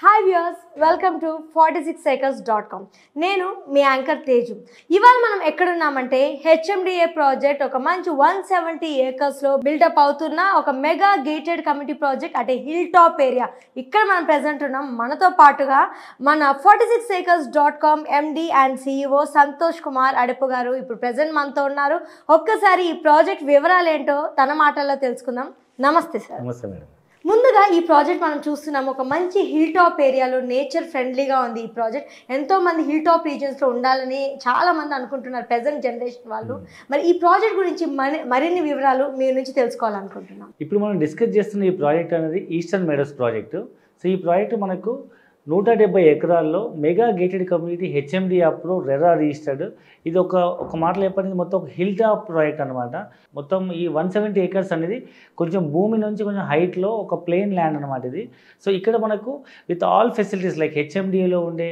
Hi viewers, welcome to 46acres.com. నేను మీ anchor Teju. ఇవాళ మనం ఎక్కడున్నామంటే హెచ్ఎండిఏ ప్రాజెక్ట్ ఒక మంచి 170 ఏకర్స్లో బిల్డప్ అవుతున్న ఒక మెగా గేటెడ్ కమ్యూనిటీ ప్రాజెక్ట్ అంటే హిల్ టాప్ ఏరియా. ఇక్కడ మనం ప్రెజెంట్ ఉన్నాం. మనతో పాటుగా మన 46acres.com MD and CEO Santosh Kumar Adapu గారు ఇప్పుడు ప్రెజెంట్ మనతో ఉన్నారు. ఒక్కసారి ఈ ప్రాజెక్ట్ వివరాలు ఏంటో తన మాటల్లో తెలుసుకుందాం. నమస్తే సార్. నమస్తే మేడం. ముందుగా ఈ ప్రాజెక్ట్ మనం చూస్తున్నాం ఒక మంచి హిల్ టాప్ ఏరియాలో నేచర్ ఫ్రెండ్లీగా ఉంది. ఈ ప్రాజెక్ట్ ఎంతోమంది హిల్ టాప్ రీజన్స్లో ఉండాలని చాలామంది అనుకుంటున్నారు ప్రెజెంట్ జనరేషన్ వాళ్ళు. మరి ఈ ప్రాజెక్ట్ గురించి మరిన్ని వివరాలు మీ నుంచి తెలుసుకోవాలనుకుంటున్నాం. ఇప్పుడు మనం డిస్కస్ చేస్తున్న ఈ ప్రాజెక్ట్ అనేది ఈస్టర్న్ మెడోస్ ప్రాజెక్టు. సో ఈ ప్రాజెక్ట్ మనకు 170 ఎకరాల్లో mega gated community HMD approve RERA registered. ఇది ఒక మాటలు చెప్పడానికి మొత్తం ఒక హిల్ టాప్ ప్రాజెక్ట్ అనమాట. మొత్తం ఈ 170 ఏకర్స్ అనేది కొంచెం భూమి నుంచి కొంచెం హైట్లో ఒక ప్లెయిన్ ల్యాండ్ అనమాట ఇది. సో ఇక్కడ మనకు విత్ ఆల్ ఫెసిలిటీస్ లైక్ హెచ్ఎండిఏలో ఉండే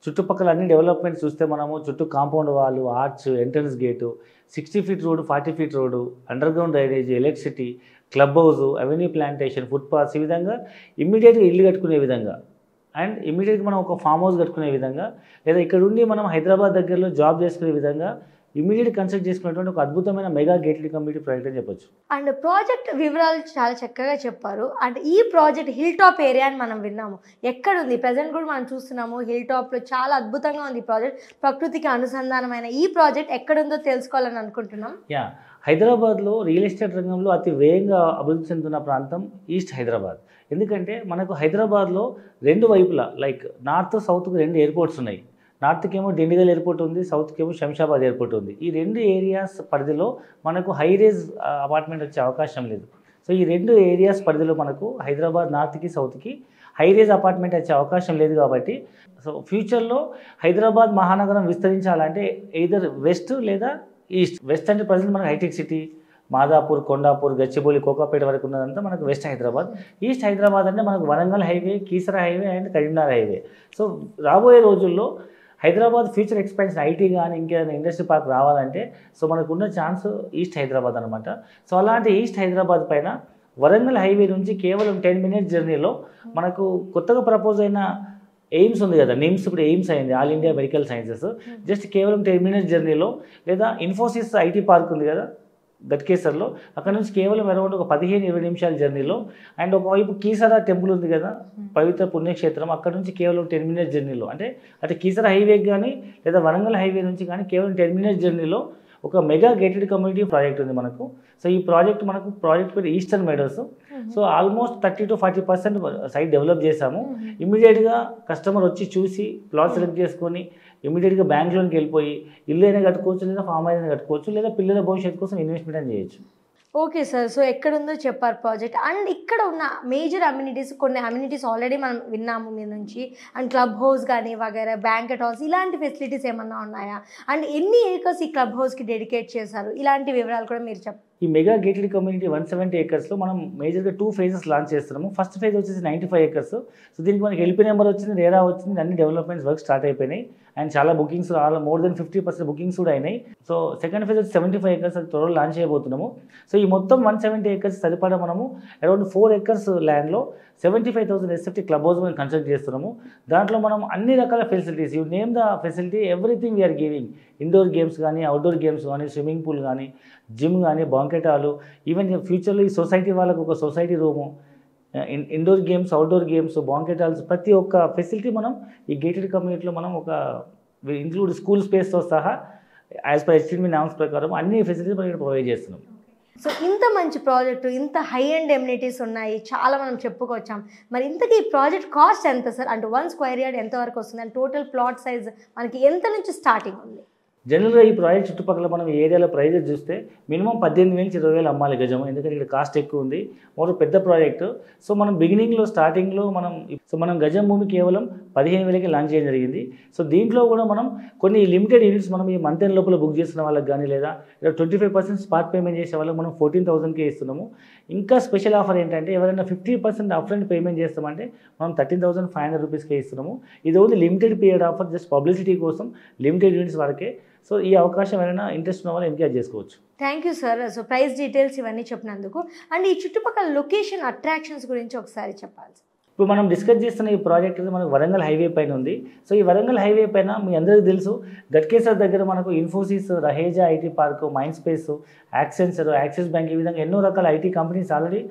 చుట్టుపక్కల అన్ని డెవలప్మెంట్స్ చూస్తే మనము చుట్టూ కాంపౌండ్ వాళ్ళు, arch, entrance gate, 60 feet road, 40 feet road, under ground drainage, electricity, club house, avenue plantation, footpaths, ఈ విధంగా ఇమ్మీడియట్గా ఇల్లు కట్టుకునే విధంగా అండ్ ఇమీడియట్గా మనం ఒక ఫామ్ హౌస్ కట్టుకునే విధంగా, లేదా ఇక్కడ ఉండి మనం హైదరాబాద్ దగ్గరలో జాబ్ చేసుకునే విధంగా ఇమీడియట్ కన్స్ట్రక్ట్ చేసుకునేటువంటి ఒక అద్భుతమైన మెగా గేటెడ్ కమ్యూనిటీ ప్రాజెక్ట్ అని చెప్పొచ్చు. అండ్ ప్రాజెక్ట్ వివరాలు చాలా చక్కగా చెప్పారు. అండ్ ఈ ప్రాజెక్ట్ హిల్ టాప్ ఏరియా అని మనం విన్నాము. ఎక్కడుంది ప్రజెంట్ కూడా మనం చూస్తున్నాము. హిల్ టాప్లో చాలా అద్భుతంగా ఉంది ఈ ప్రాజెక్ట్. ప్రకృతికి అనుసంధానమైన ఈ ప్రాజెక్ట్ ఎక్కడుందో తెలుసుకోవాలని అనుకుంటున్నాం. హైదరాబాద్లో రియల్ ఎస్టేట్ రంగంలో అతి వేగంగా అభివృద్ధి చెందుతున్న ప్రాంతం ఈస్ట్ హైదరాబాద్. ఎందుకంటే మనకు హైదరాబాద్లో రెండు వైపులా లైక్ నార్త్ సౌత్కి రెండు ఎయిర్పోర్ట్స్ ఉన్నాయి. నార్త్కి ఏమో డిండిగల్ ఎయిర్పోర్ట్ ఉంది, సౌత్కి ఏమో శంషాబాద్ ఎయిర్పోర్ట్ ఉంది. ఈ రెండు ఏరియాస్ పరిధిలో మనకు హైరేజ్ అపార్ట్మెంట్ వచ్చే అవకాశం లేదు. సో ఈ రెండు ఏరియాస్ పరిధిలో మనకు హైదరాబాద్ నార్త్కి సౌత్కి హైరేజ్ అపార్ట్మెంట్ వచ్చే అవకాశం లేదు. కాబట్టి సో ఫ్యూచర్లో హైదరాబాద్ మహానగరం విస్తరించాలంటే ఎయిదర్ వెస్ట్ లేదా ఈస్ట్. వెస్ట్ అంటే ప్రజెంట్ మనకు హైటెక్ సిటీ, మాదాపూర్, కొండాపూర్, గచ్చిబౌలి, కోకాపేట వరకు ఉన్నదంతా మనకు వెస్ట్ హైదరాబాద్. ఈస్ట్ హైదరాబాద్ అంటే మనకు Warangal highway, Keesara highway and Karimnagar highway. So రాబోయే రోజుల్లో హైదరాబాద్ ఫ్యూచర్ ఎక్స్పాన్షన్ ఐటీ కానీ ఇంకేదైనా ఇండస్ట్రీ పార్క్ రావాలంటే సో మనకున్న ఛాన్స్ ఈస్ట్ హైదరాబాద్ అనమాట. సో అలాంటి ఈస్ట్ హైదరాబాద్ పైన వరంగల్ హైవే నుంచి కేవలం 10 minutes జర్నీలో మనకు కొత్తగా ప్రపోజ్ అయిన ఎయిమ్స్ ఉంది కదా, నిమ్స్ ఇప్పుడు ఎయిమ్స్ అయింది, all India medical sciences. Just కేవలం 10 minutes జర్నీలో, లేదా ఇన్ఫోసిస్ ఐటీ పార్క్ ఉంది కదా గట్కేసర్లో, అక్కడ నుంచి కేవలం అరౌండ్ ఒక 15-20 నిమిషాల జర్నీలో. అండ్ ఒకవైపు కీసరా టెంపుల్ ఉంది కదా, పవిత్ర పుణ్యక్షేత్రం, అక్కడ నుంచి కేవలం 10 minutes జర్నీలో, అంటే అటు కీసరా హైవేకి కానీ లేదా వరంగల్ హైవే నుంచి కానీ కేవలం 10 minutes జర్నీలో ఒక మెగా గేటెడ్ కమ్యూనిటీ ప్రాజెక్ట్ ఉంది మనకు. సో ఈ ప్రాజెక్ట్ పేరు Eastern Meadows. So almost 30 to 40% site develop చేశాము. ఇమీడియట్గా కస్టమర్ వచ్చి చూసి ప్లాట్ సెలెక్ట్ చేసుకొని ఇమీడియట్గా బ్యాంక్ లోన్కి వెళ్ళిపోయి ఇల్లు అయినా కట్టుకోవచ్చు, లేదా ఫామ్ అయినా కట్టుకోవచ్చు, లేదా పిల్లల భవిష్యత్తు కోసం ఇన్వెస్ట్మెంట్ అని చేయొచ్చు. ఓకే సార్, సో ఎక్కడుందో చెప్పారు ప్రాజెక్ట్. అండ్ ఇక్కడ ఉన్న మేజర్ అమ్యూనిటీస్, కొన్ని అమ్యూనిటీస్ ఆల్రెడీ మనం విన్నాము మీ నుంచి. అండ్ క్లబ్ హౌస్ కానీ వగైరా, బ్యాంకెట్ హాల్స్, ఇలాంటి ఫెసిలిటీస్ ఏమన్నా ఉన్నాయా? అండ్ ఎన్ని ఏకర్స్ ఈ క్లబ్ హౌస్కి డెడికేట్ చేశారు? ఇలాంటి వివరాలు కూడా మీరు చెప్పండి. ఈ మెగా గేటెడ్ కమ్యూనిటీ 170 ఏకర్స్లో మనం మేజర్గా 2 phases లాంచ్ చేస్తున్నాము. ఫస్ట్ ఫేజ్ వచ్చేసి 95 ఏకర్స్. సో దీనికి మనకి ఎల్పీ నెంబర్ వచ్చింది, రేరా వచ్చింది, అన్ని డెవలప్మెంట్స్ వర్క్ స్టార్ట్ అయిపోయినాయి. అండ్ చాలా బుకింగ్స్, మోర్ దెన్ 50% బుకింగ్స్ కూడా అయినాయి. సో సెకండ్ ఫేజ్ వచ్చి 75 ఏకర్స్ త్వరలో లాంచ్ చేయబోతున్నాము. సో ఈ మొత్తం 170 ఏకర్స్ సరిపడా మనము అరౌండ్ 4 acres ల్యాండ్లో 75,000 SFT క్లబ్ హౌస్ మనం కన్స్ట్రక్ట్ చేస్తున్నాము. దాంట్లో మనం అన్ని రకాల facilities, you name the facility, everything we're giving. Indoor games కానీ, అవుట్డోర్ గేమ్స్ కానీ, స్విమ్మింగ్ పూల్ కానీ, జిమ్ కానీ, బాంకెట్ హాలు, ఈవెన్ ఫ్యూచర్లో ఈ సొసైటీ వాళ్ళకు ఒక society room, indoor games, outdoor games, banquet halls, ప్రతి ఒక్క ఫెసిలిటీ మనం ఈ గేటెడ్ కమ్యూనిటీలో మనం ఒక ఇంక్లూడ్ స్కూల్ స్పేస్తో సహా యాజ్ పర్ హెచ్ఎండి నామ్స్ ప్రకారం అన్ని ఫెసిలిటీస్ మనం ప్రొవైడ్ చేస్తున్నాం. సో ఇంత మంచి ప్రాజెక్టు, ఇంత హై అండ్ ఎమ్యూనిటీస్ ఉన్నాయి, చాలా మనం చెప్పుకొచ్చాం. మరి ఇంతకీ ఈ ప్రాజెక్ట్ కాస్ట్ ఎంత సార్? అంటే 1 square yard ఎంతవరకు వస్తుంది? అండ్ టోటల్ ప్లాట్ సైజ్ మనకి ఎంత నుంచి స్టార్టింగ్ ఉంది? జనరల్గా ఈ ప్రాజెక్ట్ చుట్టుపక్కల మనం ఈ ఏరియాలో ప్రైజెస్ చూస్తే మినిమం 18,000 నుంచి 20,000 అమ్మాలి గజం. ఎందుకంటే ఇక్కడ కాస్ట్ ఎక్కువ ఉంది, మరో పెద్ద ప్రాజెక్టు. సో మనం బిగినింగ్లో స్టార్టింగ్లో మనం గజం భూమి కేవలం 15,000కి లాంచ్ చేయడం జరిగింది. సో దీంట్లో కూడా మనం కొన్ని లిమిటెడ్ యూనిట్స్ మనం ఈ మంత్ ఎండ్ లోపల బుక్ చేస్తున్న వాళ్ళకి కానీ, లేదా 25% స్పాట్ పేమెంట్ చేసే వాళ్ళకి మనం 14,000కే ఇస్తున్నాము. ఇంకా స్పెషల్ ఆఫర్ ఏంటంటే ఎవరైనా 50% అప్ఫ్రంట్ పేమెంట్ చేస్తామంటే మనం 13,500 రూపీస్కే ఇస్తున్నాము. ఇది only limited period offer, just publicity కోసం, లిమిటెడ్ యూనిట్స్ వరకే. సో ఈ అవకాశం ఏమైనా ఇంట్రెస్ట్ ఉన్న వాళ్ళు ఎంకరేజ్ చేసుకోవచ్చు. Thank you sir. So price details ఇవన్నీ చెప్పినందుకు. అండ్ ఈ చుట్టుపక్కల లొకేషన్ అట్రాక్షన్స్ గురించి ఒకసారి చెప్పాలి. ఇప్పుడు మనం డిస్కస్ చేస్తున్న ఈ ప్రాజెక్ట్ అనేది మనకు వరంగల్ హైవే పైన ఉంది. సో ఈ వరంగల్ హైవే పైన మీ అందరికీ తెలుసు గట్కేసర్ దగ్గర మనకు Infosys, Raheja IT park, mind space, యాక్సెన్సర్, axis bank ఈ విధంగా ఎన్నో రకాల ఐటీ కంపెనీస్ ఆల్రెడీ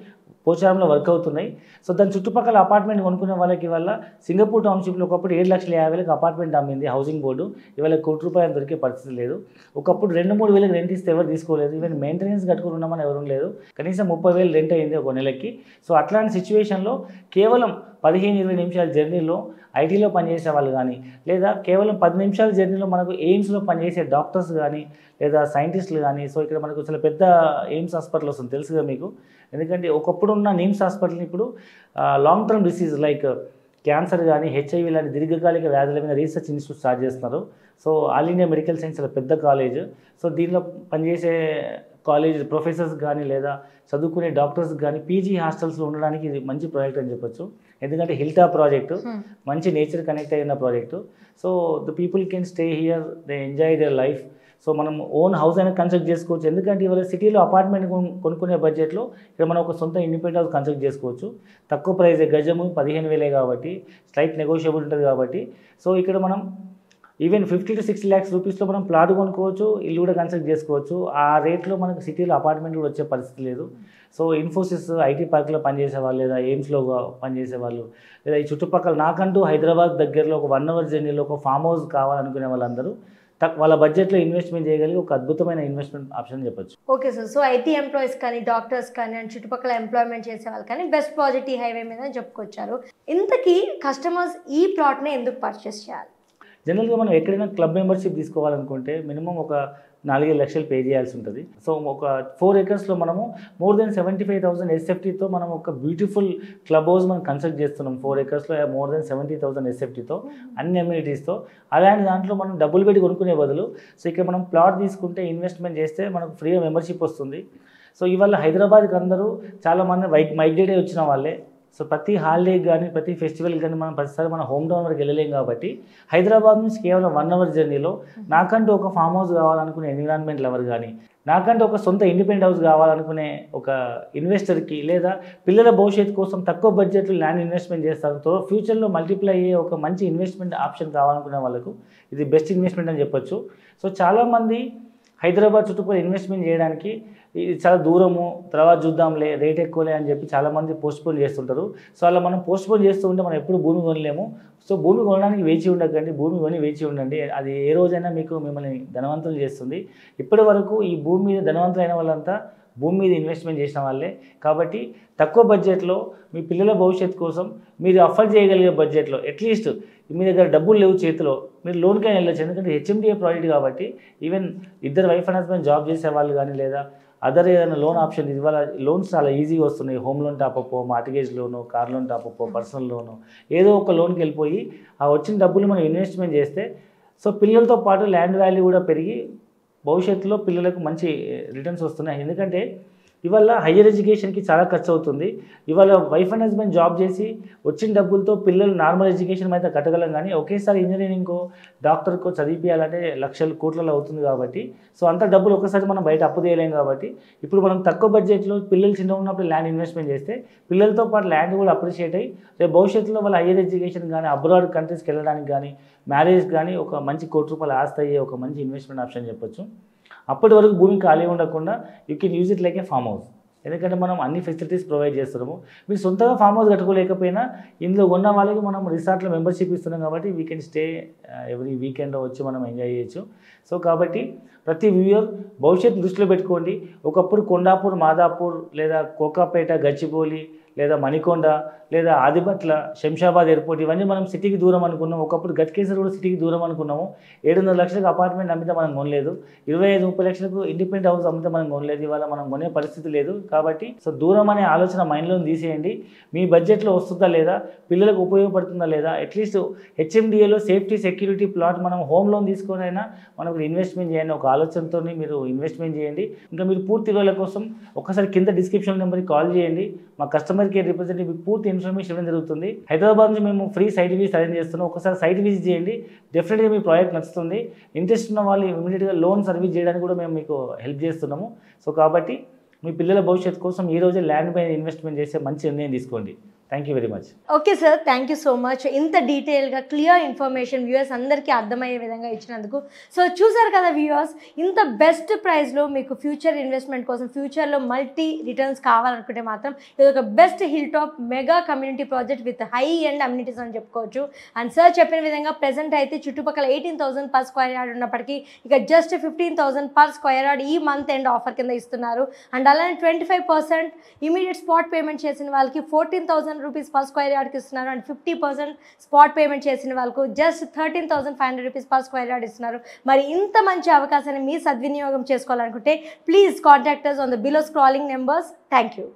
పోచారంలో వర్క్ అవుతున్నాయి. సో దాని చుట్టుపక్కల అపార్ట్మెంట్ కొనుక్కునే వాళ్ళకి ఇవాళ సింగపూర్ టౌన్షిప్లో ఒకప్పుడు 7,50,000కి అపార్ట్మెంట్ అమ్మింది హౌసింగ్ బోర్డు. ఇవాళ ₹1,00,00,000 దొరికే పరిస్థితి లేదు. ఒకప్పుడు 2-3 వేలకు రెంట్ ఇస్తే ఎవరు తీసుకోలేదు. ఈవెన్ మెయింటెనెన్స్ కట్టుకుని ఉన్నామని ఎవరు లేదు. కనీసం 30,000 రెంట్ అయింది ఒక నెలకి. సో అట్లాంటి సిచ్యువేషన్లో కేవలం 15-20 నిమిషాల జర్నీలో ఐటీలో పనిచేసే వాళ్ళు కానీ, లేదా కేవలం 10 నిమిషాల జర్నీలో మనకు ఎయిమ్స్లో పనిచేసే డాక్టర్స్ కానీ, లేదా సైంటిస్టులు కానీ, సో ఇక్కడ మనకు చాలా పెద్ద ఎయిమ్స్ హాస్పిటల్ వస్తుంది తెలుసుగా మీకు. ఎందుకంటే ఒకప్పుడు ఉన్న నిమ్స్ హాస్పిటల్ని ఇప్పుడు long term disease like cancer కానీ, హెచ్ఐవి లాంటి దీర్ఘకాలిక వ్యాధుల మీద రీసెర్చ్ ఇన్స్టిట్యూట్ స్టార్ట్ చేస్తున్నారు. So all India medical science చాలా పెద్ద కాలేజ్. సో దీనిలో పనిచేసే కాలేజ్ ప్రొఫెసర్స్ కానీ, లేదా చదువుకునే డాక్టర్స్ కానీ పీజీ హాస్టల్స్లో ఉండడానికి ఇది మంచి ప్రాజెక్ట్ అని చెప్పొచ్చు. ఎందుకంటే హిల్టా ప్రాజెక్టు మంచి నేచర్ కనెక్ట్ అయిన project. So the people can stay here, they enjoy their life. So మనం ఓన్ హౌస్ అయినా కన్స్ట్రక్ట్ చేసుకోవచ్చు. ఎందుకంటే ఇవాళ సిటీలో అపార్ట్మెంట్ కొనుక్కునే బడ్జెట్లో ఇక్కడ మనం ఒక సొంత ఇండిపెండెంట్ హౌస్ కన్స్ట్రక్ట్ చేసుకోవచ్చు. తక్కువ ప్రైజే, గజము 15,000 కాబట్టి స్లైట్ నెగోషియబుల్ ఉంటుంది కాబట్టి. సో ఇక్కడ మనం ఈవెన్ 50 to 60 lakhs రూపీస్లో మనం ప్లాట్ కొనుక్కోవచ్చు, ఇల్లు కూడా కన్స్ట్రక్ట్ చేసుకోవచ్చు. ఆ రేట్లో మనకు సిటీలో అపార్ట్మెంట్ కూడా వచ్చే పరిస్థితి లేదు. సో ఇన్ఫోసిస్ ఐటీ పార్క్లో పనిచేసే వాళ్ళు, లేదా ఎయిమ్స్లో పనిచేసే వాళ్ళు, లేదా ఈ చుట్టుపక్కల నాకంటూ హైదరాబాద్ దగ్గరలో ఒక 1 hour జర్నీలో ఒక ఫామ్ హౌస్ కావాలనుకునే వాళ్ళందరూ వాళ్ళ బడ్జెట్లో ఇన్వెస్ట్మెంట్ చేయగలిగి ఒక అద్భుతమైన ఇన్వెస్ట్మెంట్ ఆప్షన్ చెప్పొచ్చు. Okay sir. So IT employees కానీ, డాక్టర్స్ కానీ, అండ్ చుట్టుపక్కల ఎంప్లాయ్మెంట్ చేసే వాళ్ళు కానీ బెస్ట్ ప్రాజెక్ట్ ఈ హైవే మీద చెప్పుకొచ్చారు. ఇంతకీ కస్టమర్స్ ఈ ప్లాట్ని ఎందుకు పర్చేస్ చేయాలి? జనరల్గా మనం ఎక్కడైనా క్లబ్ మెంబర్షిప్ తీసుకోవాలనుకుంటే మినిమం ఒక 4-5 లక్షలు పే చేయాల్సి ఉంటుంది. సో ఒక 4 acresలో మనము more than 75,000 SFTతో మనం ఒక బ్యూటిఫుల్ క్లబ్ హౌస్ మనం కన్స్ట్రక్ట్ చేస్తున్నాం. 4 acresలో more than 70,000 SFTతో అన్ని అమ్యూనిటీస్తో. అలాంటి దాంట్లో మనం డబ్బులు పెట్టి కొనుక్కునే బదులు సో ఇక్కడ మనం ప్లాట్ తీసుకుంటే ఇన్వెస్ట్మెంట్ చేస్తే మనకు ఫ్రీగా మెంబర్షిప్ వస్తుంది. సో ఇవాళ హైదరాబాద్కి అందరూ చాలామంది మైగ్రేట్ అయ్యి వచ్చిన వాళ్ళే. సో ప్రతి హాలిడేకి కానీ, ప్రతి ఫెస్టివల్కి కానీ మనం ప్రతిసారి మన హోమ్ టౌన్ వరకు వెళ్ళలేం కాబట్టి హైదరాబాద్ నుంచి కేవలం 1 hour జర్నీలో నాకంటూ ఒక ఫామ్ హౌస్ కావాలనుకునే ఎన్విరాన్మెంట్ లవర్ కానీ, నాకంటూ ఒక సొంత ఇండిపెండెంట్ హౌస్ కావాలనుకునే ఒక ఇన్వెస్టర్కి, లేదా పిల్లల భవిష్యత్తు కోసం తక్కువ బడ్జెట్లో ల్యాండ్ ఇన్వెస్ట్మెంట్ చేస్తారో ఫ్యూచర్లో మల్టిప్లై అయ్యే ఒక మంచి ఇన్వెస్ట్మెంట్ ఆప్షన్ కావాలనుకునే వాళ్ళకు ఇది బెస్ట్ ఇన్వెస్ట్మెంట్ అని చెప్పొచ్చు. సో చాలామంది హైదరాబాద్ చుట్టుపక్కల ఇన్వెస్ట్మెంట్ చేయడానికి ఇది చాలా దూరము, తర్వాత చూద్దాంలే, రేట్ ఎక్కువలే అని చెప్పి చాలామంది పోస్ట్పోన్ చేస్తుంటారు. సో అలా మనం పోస్ట్పోన్ చేస్తూ ఉంటే మనం ఎప్పుడు భూమి కొనలేము. సో భూమి కొనడానికి వేచి ఉండకండి, భూమి కొని వేచి ఉండండి. అది ఏ రోజైనా మీకు మిమ్మల్ని ధనవంతులు చేస్తుంది. ఇప్పటి వరకు ఈ భూమి మీద ధనవంతులైన వాళ్ళంతా భూమి మీద ఇన్వెస్ట్మెంట్ చేసిన వాళ్ళే. కాబట్టి తక్కువ బడ్జెట్లో మీ పిల్లల భవిష్యత్తు కోసం మీరు అఫోర్డ్ చేయగలిగే బడ్జెట్లో అట్లీస్ట్ మీ దగ్గర డబ్బులు లేవు చేతిలో మీరు లోన్కైనా వెళ్ళచ్చు. ఎందుకంటే హెచ్ఎండిఏ ప్రాజెక్ట్ కాబట్టి ఈవెన్ ఇద్దరు వైఫ్ అండ్ హస్బెండ్ జాబ్ చేసే వాళ్ళు కానీ, లేదా అదర్ ఏదైనా లోన్ ఆప్షన్ ఇవాళ లోన్స్ చాలా ఈజీగా వస్తున్నాయి. Home loan top up, mortgage loan, car loan top up, personal loan, ఏదో ఒక లోన్కి వెళ్ళిపోయి ఆ వచ్చిన డబ్బులు మనం ఇన్వెస్ట్మెంట్ చేస్తే సో పిల్లలతో పాటు ల్యాండ్ వాల్యూ కూడా పెరిగి భవిష్యత్తులో పిల్లలకు మంచి రిటర్న్స్ వస్తున్నాయి. ఎందుకంటే ఇవాళ హయ్యర్ ఎడ్యుకేషన్కి చాలా ఖర్చు అవుతుంది. ఇవాళ వైఫ్ అండ్ హస్బెండ్ జాబ్ చేసి వచ్చిన డబ్బులతో పిల్లలు నార్మల్ ఎడ్యుకేషన్ అయితే కట్టగలం, కానీ ఒకేసారి ఇంజనీరింగ్కో డాక్టర్కో చదివించాలంటే లక్షలు కోట్లలో అవుతుంది. కాబట్టి సో అంత డబ్బులు ఒకసారి మనం బయట అప్పు చేయలేం. కాబట్టి ఇప్పుడు మనం తక్కువ బడ్జెట్లో పిల్లలు చిన్న ఉన్నప్పుడు ల్యాండ్ ఇన్వెస్ట్మెంట్ చేస్తే పిల్లలతో పాటు ల్యాండ్ కూడా అప్రిషియేట్ అయ్యి రేపు భవిష్యత్తులో వాళ్ళ హయ్యర్ ఎడ్యుకేషన్ కానీ, అబ్రాడ్ కంట్రీస్కి వెళ్ళడానికి కానీ, మ్యారేజ్ కానీ ఒక మంచి ₹1,00,00,000 ఆస్తి అయ్యే ఒక మంచి ఇన్వెస్ట్మెంట్ ఆప్షన్ చెప్పొచ్చు. అప్పటి వరకు భూమి ఖాళీ ఉండకుండా you can use it like A farm house. ఎందుకంటే మనం అన్ని ఫెసిలిటీస్ ప్రొవైడ్ చేస్తున్నాము. మీరు సొంతగా ఫామ్ హౌస్ కట్టుకోలేకపోయినా ఇందులో ఉన్న వాళ్ళకి మనం రిసార్ట్లో మెంబర్షిప్ ఇస్తున్నాం కాబట్టి వీ కెన్ స్టే ఎవ్రీ వీకెండ్లో వచ్చి మనం ఎంజాయ్ చేయొచ్చు. సో కాబట్టి ప్రతి వ్యూయర్ భవిష్యత్తు దృష్టిలో పెట్టుకోండి. ఒకప్పుడు కొండాపూర్, మాదాపూర్, లేదా కోకాపేట, గచ్చిబౌలి, లేదా మణికొండ, లేదా ఆదిబట్ల, శంషాబాద్ ఎయిర్పోర్ట్ ఇవన్నీ మనం సిటీకి దూరం అనుకున్నాం. ఒకప్పుడు గట్కేసర్ కూడా సిటీకి దూరం అనుకున్నాము. 700 లక్షలకు అపార్ట్మెంట్ అమ్మితే మనం కొనలేదు. 25-30 లక్షలకు ఇండిపెండెంట్ హౌస్ అమ్మితే మనం కొనలేదు. ఇవాళ మనం కొనే పరిస్థితి లేదు. కాబట్టి సో దూరం అనే ఆలోచన మైండ్లో తీసేయండి. మీ బడ్జెట్లో వస్తుందా లేదా, పిల్లలకు ఉపయోగపడుతుందా లేదా, అట్లీస్ట్ హెచ్ఎండిఏలో సేఫ్టీ సెక్యూరిటీ ప్లాట్ మనం హోమ్ లోన్ తీసుకొని అయినా మనకు ఇన్వెస్ట్మెంట్ చేయండి. ఒక ఆలోచనతో మీరు ఇన్వెస్ట్మెంట్ చేయండి. ఇంకా మీరు పూర్తి వివరాల కోసం ఒకసారి కింద డిస్క్రిప్షన్ నెంబర్కి కాల్ చేయండి. మా కస్టమర్ కేర్ రిప్రజెంటేటివ్ పూర్తి ఇన్ఫర్మేషన్ ఇవ్వడం జరుగుతుంది. హైదరాబాద్ నుంచి మేము ఫ్రీ సైట్ విజిట్ అరేంజ్ చేస్తున్నాం. ఒకసారి సైట్ విజిట్ చేయండి. డెఫినెట్గా మీ ప్రాజెక్ట్ నచ్చుతుంది. ఇంట్రెస్ట్ ఉన్న వాళ్ళు ఇమీడియట్గా లోన్ సర్వీస్ చేయడానికి కూడా మేము మీకు హెల్ప్ చేస్తున్నాము. సో కాబట్టి మీ పిల్లల భవిష్యత్తు కోసం ఈ రోజే ల్యాండ్ పైన ఇన్వెస్ట్మెంట్ చేసే మంచి నిర్ణయం తీసుకోండి. Thank you very much. Okay sir, thank you so much. ఇంత డీటెయిల్గా క్లియర్ ఇన్ఫర్మేషన్ వ్యూవర్స్ అందరికీ అర్థమయ్యే విధంగా ఇచ్చినందుకు. సో చూసారు కదా వ్యూవర్స్, ఇంత బెస్ట్ ప్రైస్లో మీకు ఫ్యూచర్ ఇన్వెస్ట్మెంట్ కోసం ఫ్యూచర్లో మల్టీ రిటర్న్స్ కావాలనుకుంటే మాత్రం ఇది ఒక best hill top mega community project with high and amenities అని చెప్పుకోవచ్చు. అండ్ సార్ చెప్పిన విధంగా ప్రెసెంట్ అయితే చుట్టుపక్కల 18,000 per square yard ఉన్నప్పటికీ ఇక జస్ట్ 15,000 per square yard ఈ మంత్ ఎండ్ ఆఫర్ కింద ఇస్తున్నారు. అండ్ అలానే 25% ఇమీడియట్ స్పాట్ పేమెంట్ చేసిన వాళ్ళకి 14,000 rupees per square yard కి ఇస్తున్నారు. అండ్ 50% స్పాట్ పేమెంట్ చేసిన వాళ్ళకు just 13,500 rupees per square yard ఇస్తున్నారు. మరి ఇంత మంచి అవకాశాన్ని మీ సద్వినియోగం చేసుకోవాలనుకుంటే please contact us on the below scrolling numbers. Thank you.